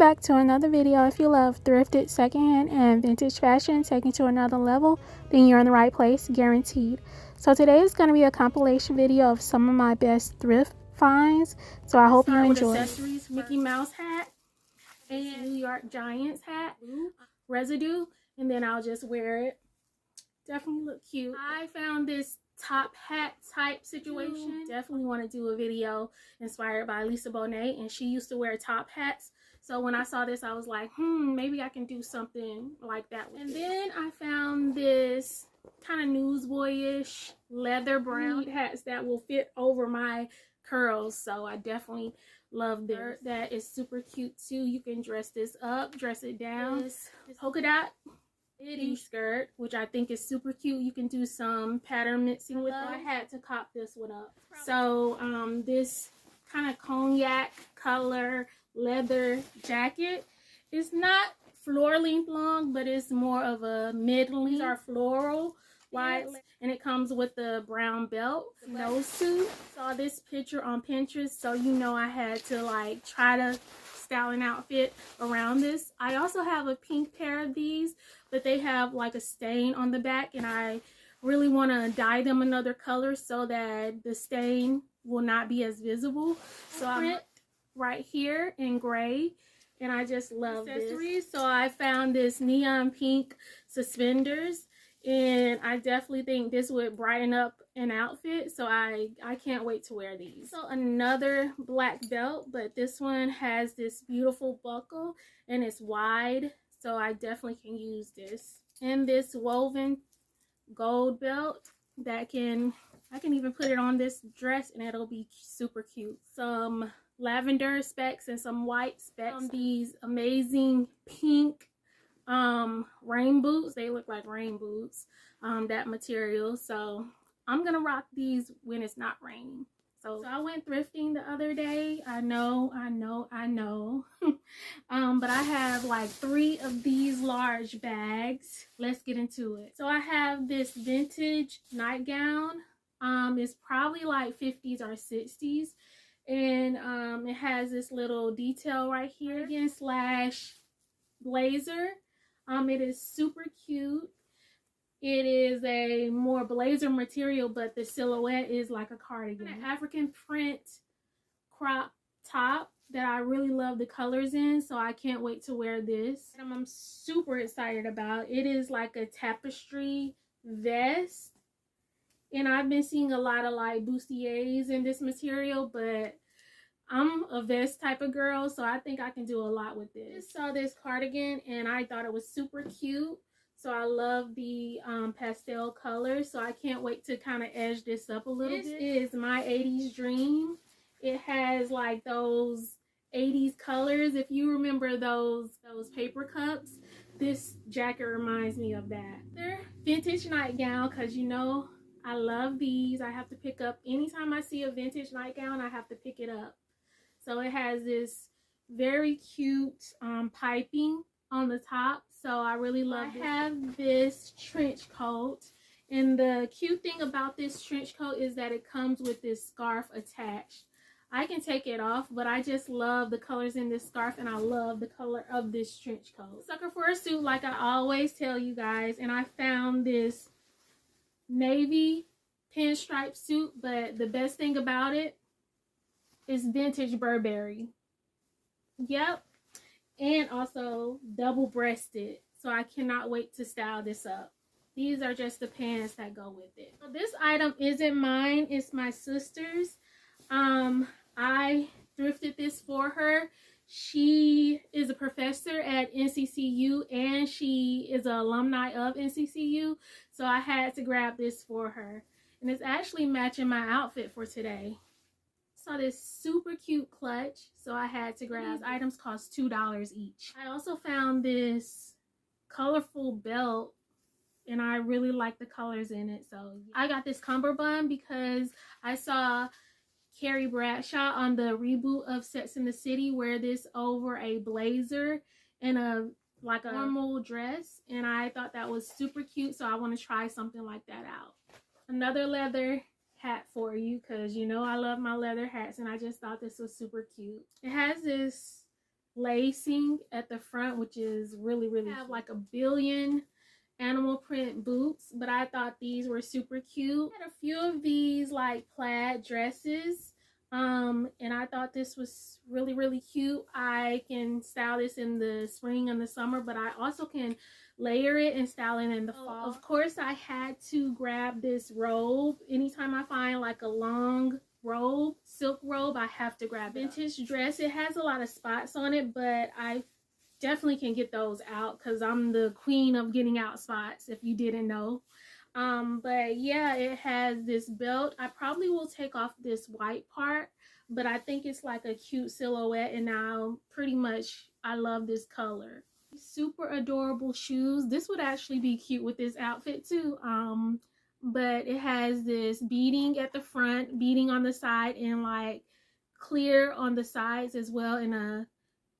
back to another video. If you love thrifted, secondhand, and vintage fashion taken to another level, then you're in the right place, guaranteed. So today is going to be a compilation video of some of my best thrift finds. So I hope you enjoy. Accessories, Mickey Mouse hat, and New York Giants hat, residue, and then I'll just wear it. Definitely look cute. I found this top hat type situation. Definitely want to do a video inspired by Lisa Bonet, and she used to wear top hats. So when I saw this, I was like, maybe I can do something like that. And then I found this kind of newsboyish leather brown hats that will fit over my curls. So I definitely love this. That is super cute too. You can dress this up, dress it down. This polka dot midi skirt, which I think is super cute. You can do some pattern mixing with it. I had to cop this one up. So this kind of cognac color leather jacket is not floor length long, but it's more of a mid length. These are floral wide, and it comes with the brown belt, nose suit. Saw this picture on Pinterest, so you know I had to like try to style an outfit around this. I also have a pink pair of these, but they have like a stain on the back, and I really want to dye them another color so that the stain will not be as visible. So I'm right here in gray, and I just love accessories. So I found this neon pink suspenders, and I definitely think this would brighten up an outfit, so I can't wait to wear these. So another black belt, but this one has this beautiful buckle and it's wide, so I definitely can use this. And this woven gold belt that I can even put it on this dress and it'll be super cute. Some lavender specs and some white specs. These amazing pink rain boots. They look like rain boots, that material. So I'm gonna rock these when it's not raining. So I went thrifting the other day. I know. But I have like 3 of these large bags. Let's get into it. So I have this vintage nightgown. It's probably like 50s or 60s, and it has this little detail right here again slash blazer. It is super cute. It is a more blazer material, but the silhouette is like a cardigan. An African print crop top that I really love the colors in, so I can't wait to wear this. I'm super excited about. It is like a tapestry vest, and I've been seeing a lot of like bustiers in this material, but I'm a vest type of girl, so I think I can do a lot with this. I saw this cardigan and I thought it was super cute. So I love the pastel colors, so I can't wait to kind of edge this up a little bit. This is my 80s dream. It has like those 80s colors. If you remember those paper cups, this jacket reminds me of that. They're vintage nightgown, because you know I love these. I have to pick up anytime I see a vintage nightgown, I have to pick it up. So it has this very cute piping on the top. So I really love it. I have this trench coat. And the cute thing about this trench coat is that it comes with this scarf attached. I can take it off, but I just love the colors in this scarf, and I love the color of this trench coat. Sucker for a suit, like I always tell you guys. And I found this navy pinstripe suit, but the best thing about it is vintage Burberry. Yep. And also double-breasted, so I cannot wait to style this up. These are just the pants that go with it. So this item isn't mine, it's my sister's. I thrifted this for her. She is a professor at NCCU, and she is an alumni of NCCU, so I had to grab this for her. And it's actually matching my outfit for today. Saw this super cute clutch, so I had to grab. These items cost $2 each. I also found this colorful belt, and I really like the colors in it. So I got this cummerbund because I saw Carrie Bradshaw on the reboot of Sex and the City wear this over a blazer and a normal dress, and I thought that was super cute, so I want to try something like that out. Another leather hat for you, because you know I love my leather hats, and I just thought this was super cute. It has this lacing at the front, which is really cute. I have like a billion animal print boots, but I thought these were super cute. I had a few of these like plaid dresses, and I thought this was really cute. I can style this in the spring and the summer, but I also can layer it and style it in the fall. Of course, I had to grab this robe. Anytime I find like a long robe, silk robe, I have to grab it. Vintage dress, it has a lot of spots on it, but I definitely can get those out because I'm the queen of getting out spots, if you didn't know. But yeah, it has this belt. I probably will take off this white part, but I think it's like a cute silhouette, and now pretty much I love this color. Super adorable shoes. This would actually be cute with this outfit too. But it has this beading at the front, beading on the side, and like clear on the sides as well, in a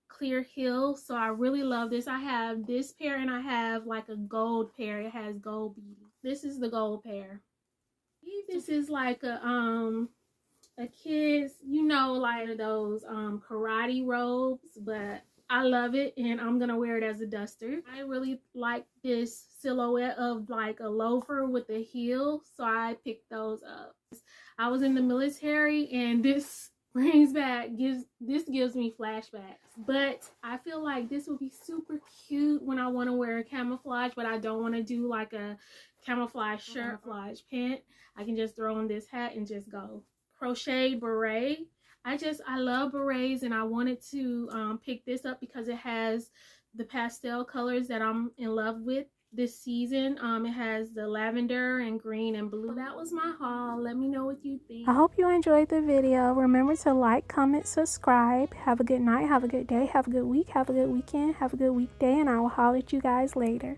clear heel. So I really love this. I have this pair, and I have like a gold pair. It has gold beading. This is the gold pair. This is like a kid's, you know, like those karate robes, but I love it, and I'm gonna wear it as a duster. I really like this silhouette of like a loafer with a heel, so I picked those up. I was in the military, and this gives me flashbacks, but I feel like this would be super cute when I want to wear a camouflage, but I don't want to do like a camouflage shirt, camouflage pant. I can just throw on this hat and just go. Crocheted beret. I love berets, and I wanted to pick this up because it has the pastel colors that I'm in love with this season. It has the lavender and green and blue. That was my haul. Let me know what you think. I hope you enjoyed the video. Remember to like, comment, subscribe. Have a good night, have a good day, have a good week, have a good weekend, have a good weekday, and I will holler at you guys later.